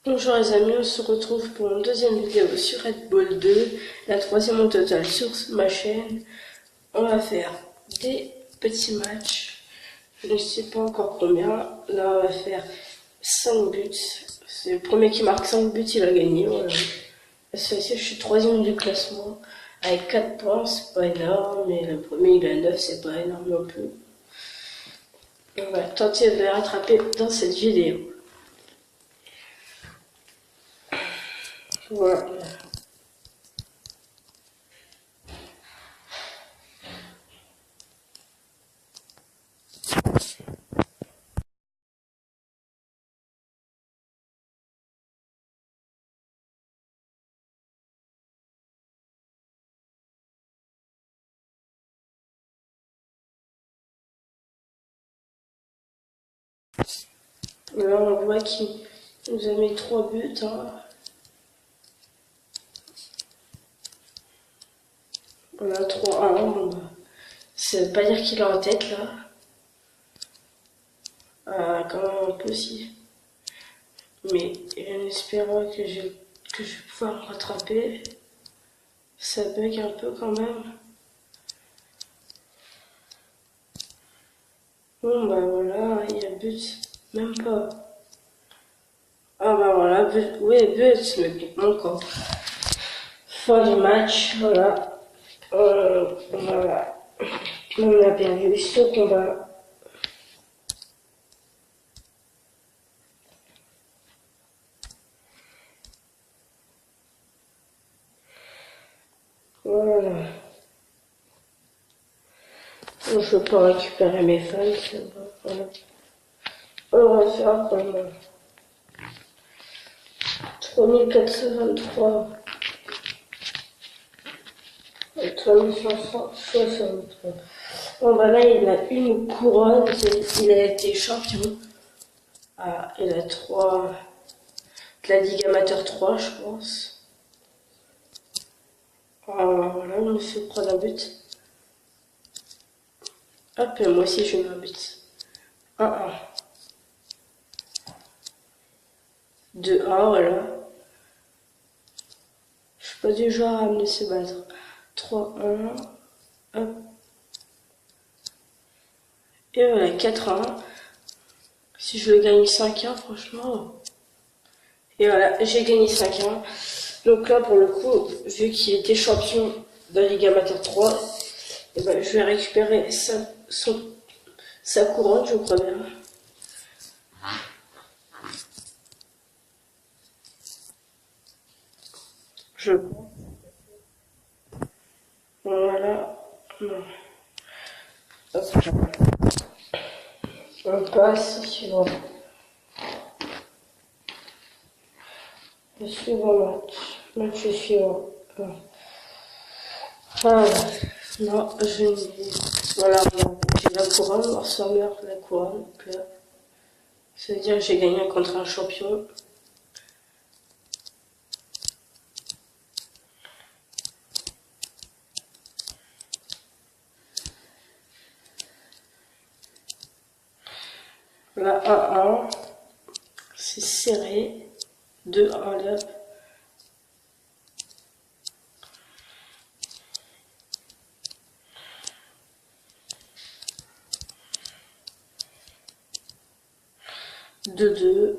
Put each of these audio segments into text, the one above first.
Bonjour les amis, on se retrouve pour une deuxième vidéo sur Red Bull 2, la troisième au total sur ma chaîne. On va faire des petits matchs, je ne sais pas encore combien. Là on va faire 5 buts, c'est le premier qui marque 5 buts, il a gagné. Voilà. Je suis troisième du classement avec 4 points, c'est pas énorme, mais le premier il a 9, c'est pas énorme non plus. On va tenter de les rattraper dans cette vidéo. Voilà. Là, on voit qu'il nous a mis 3 buts. Hein. Voilà, 3-1. Bon, bah, ça veut pas dire qu'il est en tête, là. Quand même un peu, si. Mais en espérant que je vais pouvoir me rattraper. Ça bug un peu quand même. Bon, bah voilà, il y a but. Même pas. Ah, bah voilà, but. Oui, but, mais encore. Fin du match, voilà. Voilà. On a perdu ce combat. Voilà. Je peux pas récupérer mes fans, c'est bon. Voilà. On va faire comme 3423. 3563. Bon bah là il a une couronne, il a été champion. Ah, il a 3 de la Ligue Amateur 3 je pense. Ah voilà, il me fait prendre un but. Hop, et moi aussi je mets un but. 1-1. 2-1, voilà. Je suis pas du genre à me laisser battre. 3-1. Hop. Et voilà, 4-1. Si je le gagne 5-1, franchement. Et voilà, j'ai gagné 5-1. Donc là, pour le coup, vu qu'il était champion de la Ligue Amateur 3, et ben, je vais récupérer sa couronne, je crois bien. Je pense. Voilà. Hop. On passe suivant. Le suivant match. Match suivant. Ah, non, voilà, j'ai la couronne, Warhammer, la couronne. Donc là, ça veut dire que j'ai gagné contre un champion. Là, 1-1. C'est serré. 2-1 là. Deux 2.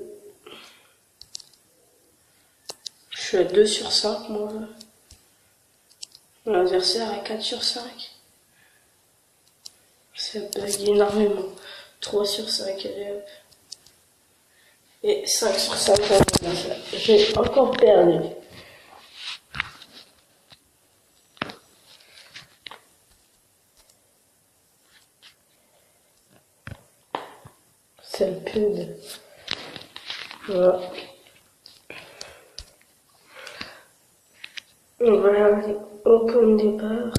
Je suis à 2 sur 5 moi. L'adversaire est 4 sur 5. Ça bug énormément. 3 sur 5, allez hop. Et 5 sur 5, j'ai encore perdu. C'est le pub. Voilà. On va aller au point de départ.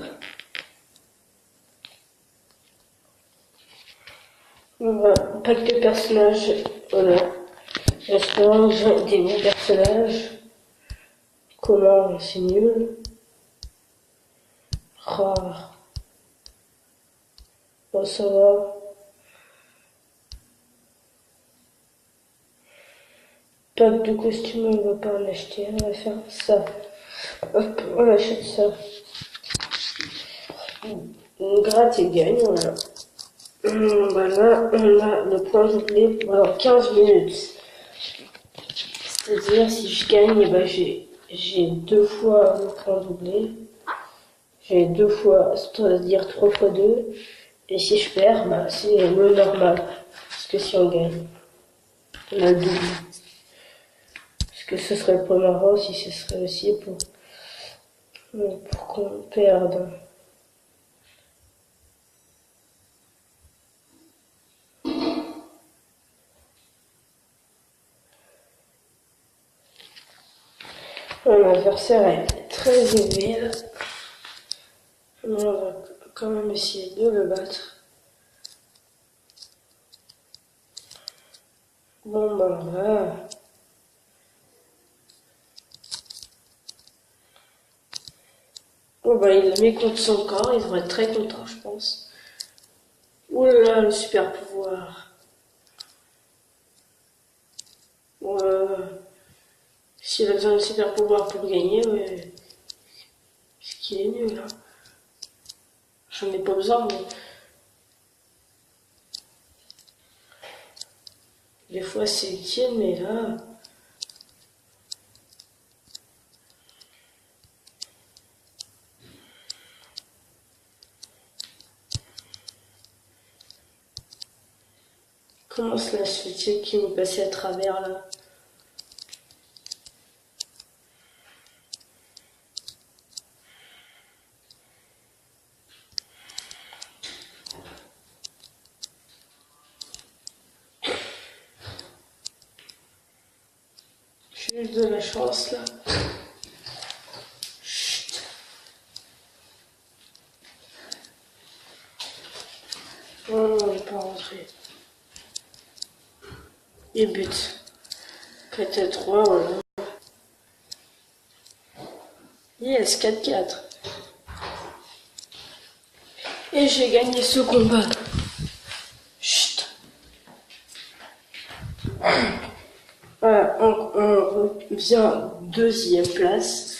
Pack de personnages. Voilà. J'espère j'ai des bons personnages. Comment c'est nul. Rare. Bon, ça va. pack de costumes, on va pas en acheter, on va faire ça. Hop, on achète ça. On gratte et gagne, voilà. Voilà, on a le point doublé pendant 15 minutes. C'est-à-dire, si je gagne, eh ben, j'ai 2 fois le point doublé. J'ai 2 fois, c'est-à-dire 3 fois 2. Et si je perds, bah, c'est le normal. Parce que si on gagne, on a le double. Parce que ce serait le point marrant si ce serait aussi pour qu'on perde. Mon adversaire est très élevé là. Mais on va quand même essayer de le battre. Bon bah voilà. Bon bah il le met contre son corps, il devrait être très content je pense. Oula le super pouvoir. Bon, s'il a besoin de super pouvoir pour gagner, ouais. C'est qu'il est nul hein. J'en ai pas besoin mais... Des fois c'est utile mais là... Comment cela se fait-il qu'il m'est passé à travers là? J'ai eu de la chance là. Chut. Oh non, j'ai pas rentré. Et but. 4-3, voilà. Yes, 4-4. Et j'ai gagné ce combat. Chut. Voilà, on revient deuxième place.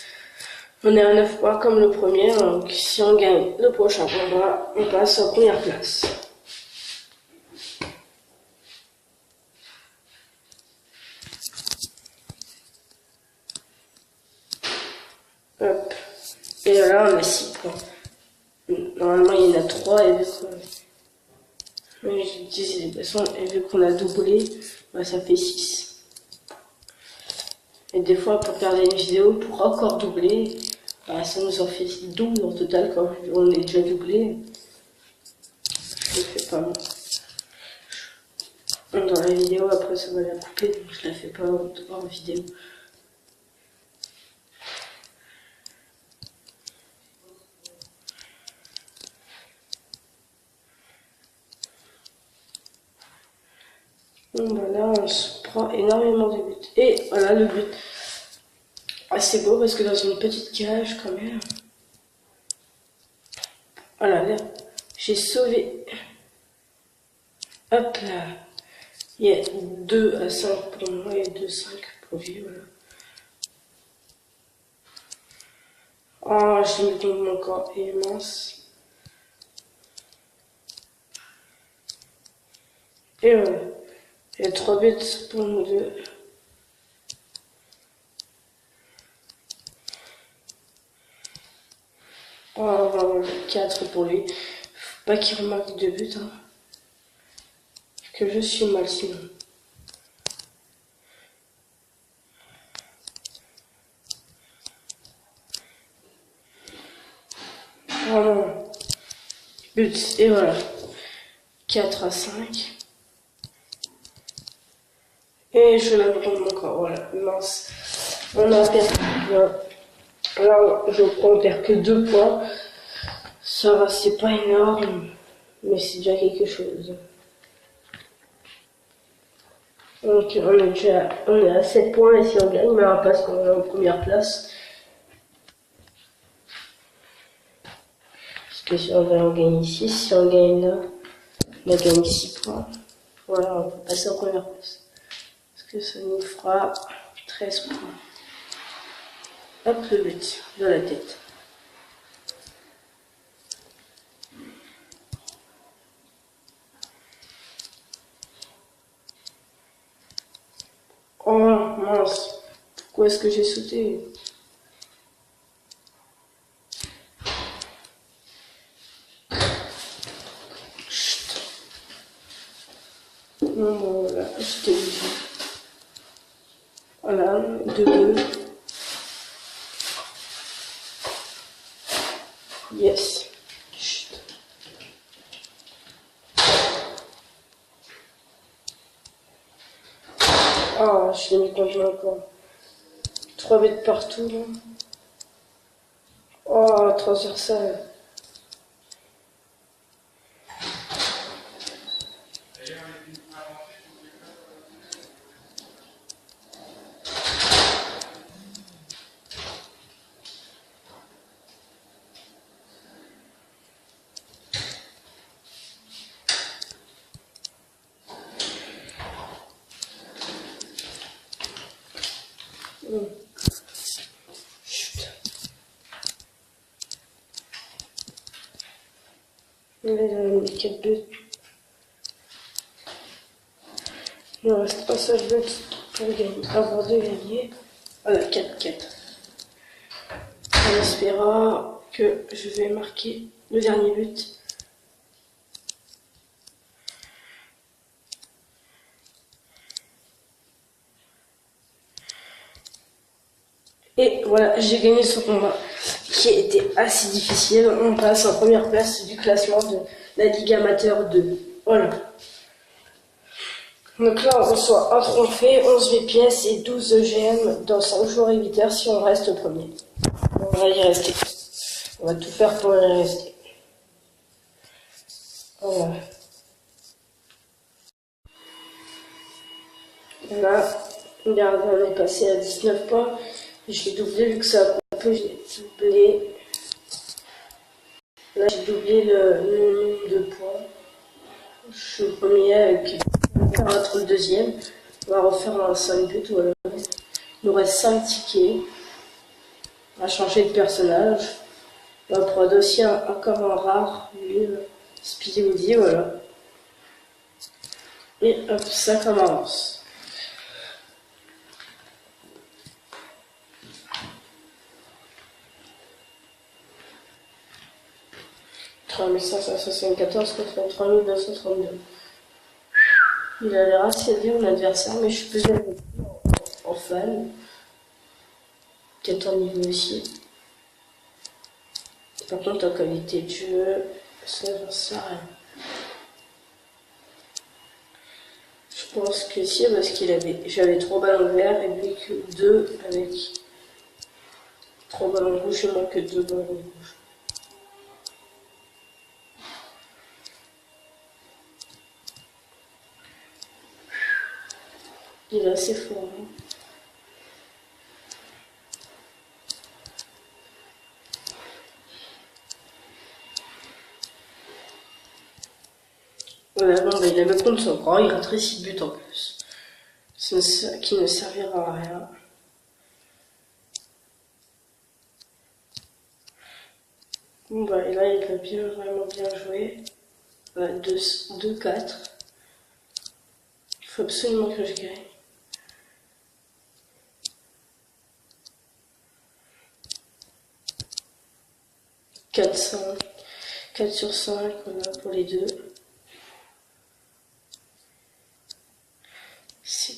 On est à 9 points comme le premier, donc si on gagne le prochain combat, on passe en première place. Hop. Et là, on a 6 points. Normalement, il y en a 3 et vu qu'on a doublé, bah, ça fait 6. Et des fois, pour faire une vidéo, pour encore doubler, bah, ça nous en fait 12 en total quand on est déjà doublé. Je le fais pas moi. Dans la vidéo, après ça va la couper, donc je la fais pas en vidéo. Bon, bah là, on se prend énormément de buts. Et voilà le but. Ah, c'est beau parce que dans une petite cage, quand même. Voilà, là, j'ai sauvé. Hop là. Il y a 2 à 5 pour moi et 2 à 5 pour lui, voilà. Oh, j'ai mis contre mon corps, il est mince. Et voilà. Il y a 3 buts pour nous deux. Oh, voilà, 4 pour lui. Faut pas qu'il remarque 2 buts, hein. Parce que je suis mal sinon. Vraiment. But. Et voilà. 4 à 5. Et je la prends mon corps. Voilà. Mince. On a perdu. Là, je crois qu'on perd que 2 points. Ça va, c'est pas énorme. Mais c'est déjà quelque chose. Donc on est à 7 points et si on gagne, mais on passe quand même en première place. Parce que si on gagne ici, si on gagne là, on a gagné 6 points. Voilà, on peut passer en première place. Parce que ça nous fera 13 points. Hop, le but de la tête. Oh mince, pourquoi est-ce que j'ai sauté? Chut. Non, bon, voilà, j'étais obligé. Voilà, 2. Yes. Chut. Ah, je l'ai mis quand je encore. 3 bêtes partout, là. Oh, transversal. Chut. Là, il a mis 4 buts. Il me reste un seul but pour gagner, avant de gagner. Voilà, 4-4. En espérant que je vais marquer le dernier but. Et voilà, j'ai gagné ce combat qui a été assez difficile. On passe en première place du classement de la Ligue Amateur 2. Voilà. Donc là, on reçoit un trophée, 11 VPS et 12 EGM dans 5 jours et 8 heures si on reste premier. On va y rester. On va tout faire pour y rester. Voilà. Là, regarde, on est passé à 19 points. Je l'ai doublé vu que ça a coupé, je l'ai doublé. Là, j'ai doublé le nombre de points. Je suis au premier avec on va être le deuxième. On va refaire un 5 buts. Voilà. Il nous reste 5 tickets. On va changer de personnage. On va prendre aussi encore un rare, lui, Speedy Woody, voilà. Et hop, ça commence. contre 3232. Il a l'air assez bien mon adversaire, mais je suis plus avec lui en fan. Peut-être en niveau aussi. Par contre, en qualité de jeu, ça j'en sais rien. Je pense que si, parce j'avais 3 ballons verts et lui que 2 avec 3 ballons rouges et moi que 2 ballons rouges. Il est assez fort. Hein. Voilà, bon, bah, il a le compte son bras, il raterait 6 buts en plus. Qui ne servira à rien. Bon bah et là il va vraiment bien jouer. 2-4. Il faut absolument que je gagne. 4-5. 4 sur 5, voilà, pour les deux. C'est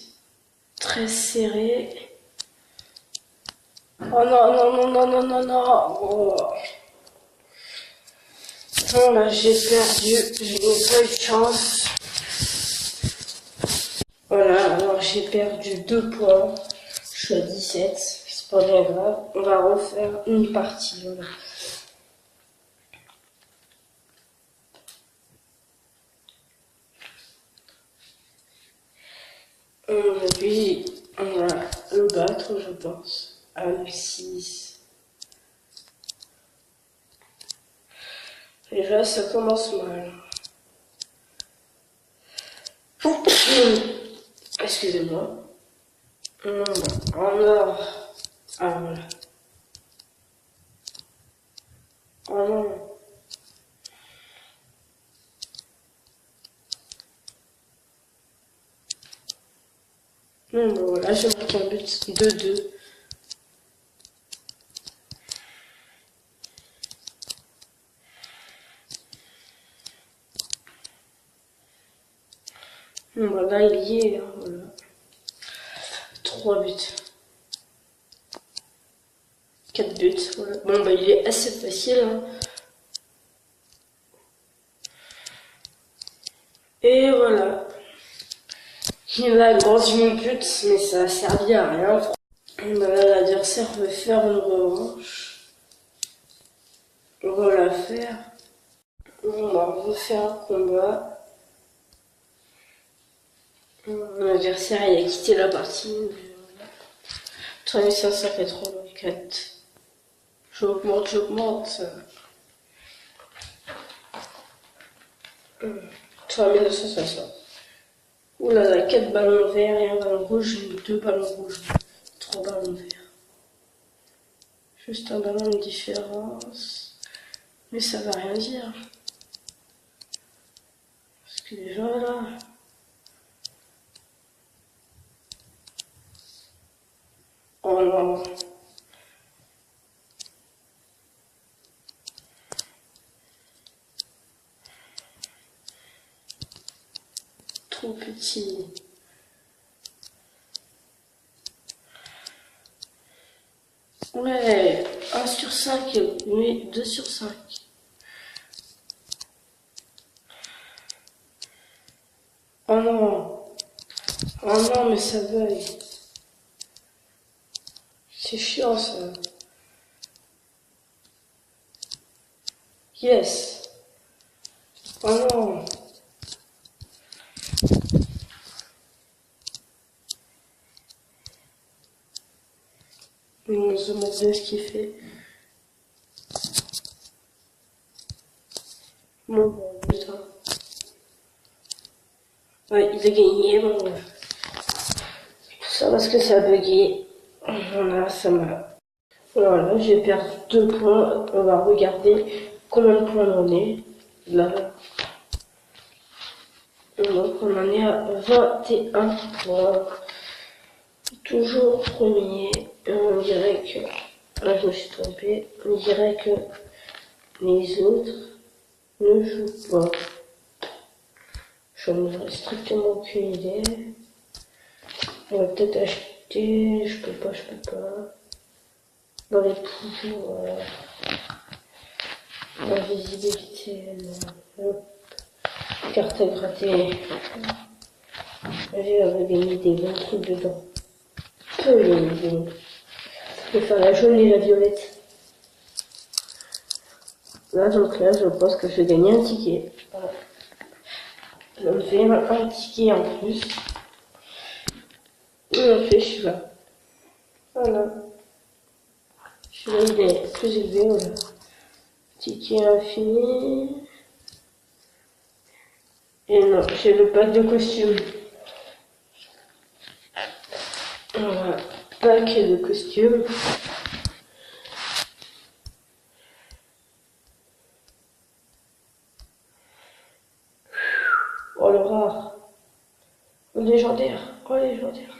très serré. Oh non, non, non, non, non, non, non. Oh. Oh là, j'ai perdu. Je n'ai pas eu de chance. Voilà, alors j'ai perdu 2 points. Je suis à 17. C'est pas bien grave. On va refaire une partie. Voilà. Lui, on va le battre, je pense. À 6. Déjà, ça commence mal. Excusez-moi. Alors, ah voilà. Oh non. Non, bon, voilà, j'ai marqué un but de 2. Bon, voilà, il y est, hein, voilà. 3 buts. 4 buts, voilà. Bon, bah, il est assez facile, hein. Et voilà. Il a grandi mon but, mais ça a servi à rien. Et bah, là, l'adversaire veut faire une revanche. On va la faire. On va refaire un combat. L'adversaire, il a quitté la partie. 3584. J'augmente. 3960. Oula, là, 4 ballons verts et un ballon rouge, 2 ballons rouges, 3 ballons verts. Juste un ballon de différence. Mais ça va rien dire. Parce que déjà là. Oh non. Trop petit. Ouais, 1 sur 5, mais 2 sur 5. Oh non. Oh non, mais ça bug. C'est chiant ça. Yes. Oh non. On se demande bien ce qu'il fait. Bon, putain. Ouais, il a gagné, bon. Ça parce que ça a bugué. Voilà, ça m'a. Voilà, j'ai perdu 2 points. On va regarder combien de points on en est. Là. Donc on en est à 21 points. Toujours premier. On dirait que. Là, je me suis trompée. On dirait que les autres ne jouent pas. Je n'en ai strictement aucune idée. On va peut-être acheter. Je peux pas. Dans les pouvoirs. La visibilité. Hop. Carte à gratter. J'ai gagné des bons trucs dedans. Peu gagner. Je peux faire la jaune et la violette. Là, donc là, je pense que je vais gagner un ticket. Voilà. Je me fais un ticket en plus. Et on fait celui-là. Voilà. Celui-là, il est plus élevé. Voilà. Ticket infini. Et non, j'ai le pack de costumes. Voilà. Pack de costumes. Oh, le rare. Le légendaire. Oh, le légendaire.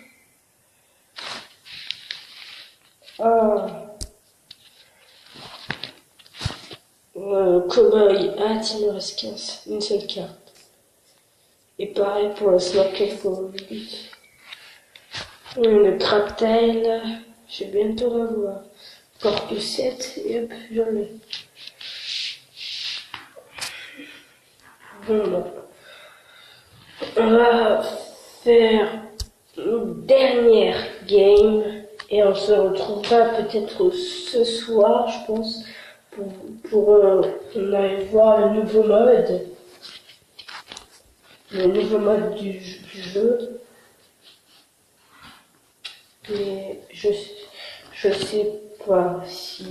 Ah. Cowboy. Ah, il me reste 15. Une seule carte. Et pareil pour le snorkel pour le but. Le crabtail. Je vais bientôt l'avoir. Encore que 7 et hop, je l'ai. Bon, bah. On va faire une dernière game et on se retrouvera peut-être ce soir, je pense, pour on aille voir le nouveau mode du jeu. Mais je sais pas si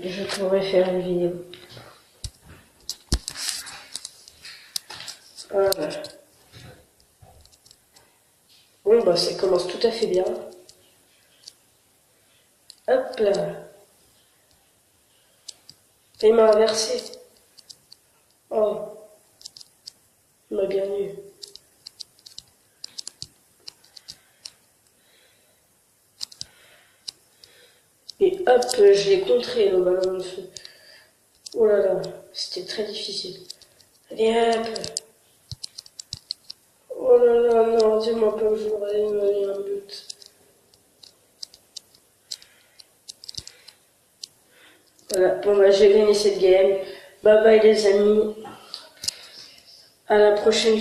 je pourrais faire une vidéo. Voilà. moi, ça commence tout à fait bien. Hop là. Il m'a inversé. Oh. Il m'a bien eu. Et hop, je l'ai contré le ballon de feu. Oh là là, c'était très difficile. Allez hop. Oh là là, non, dis-moi pas que j'aurais eu un but. Voilà, bon bah j'ai gagné cette game. Bye bye les amis. À la prochaine.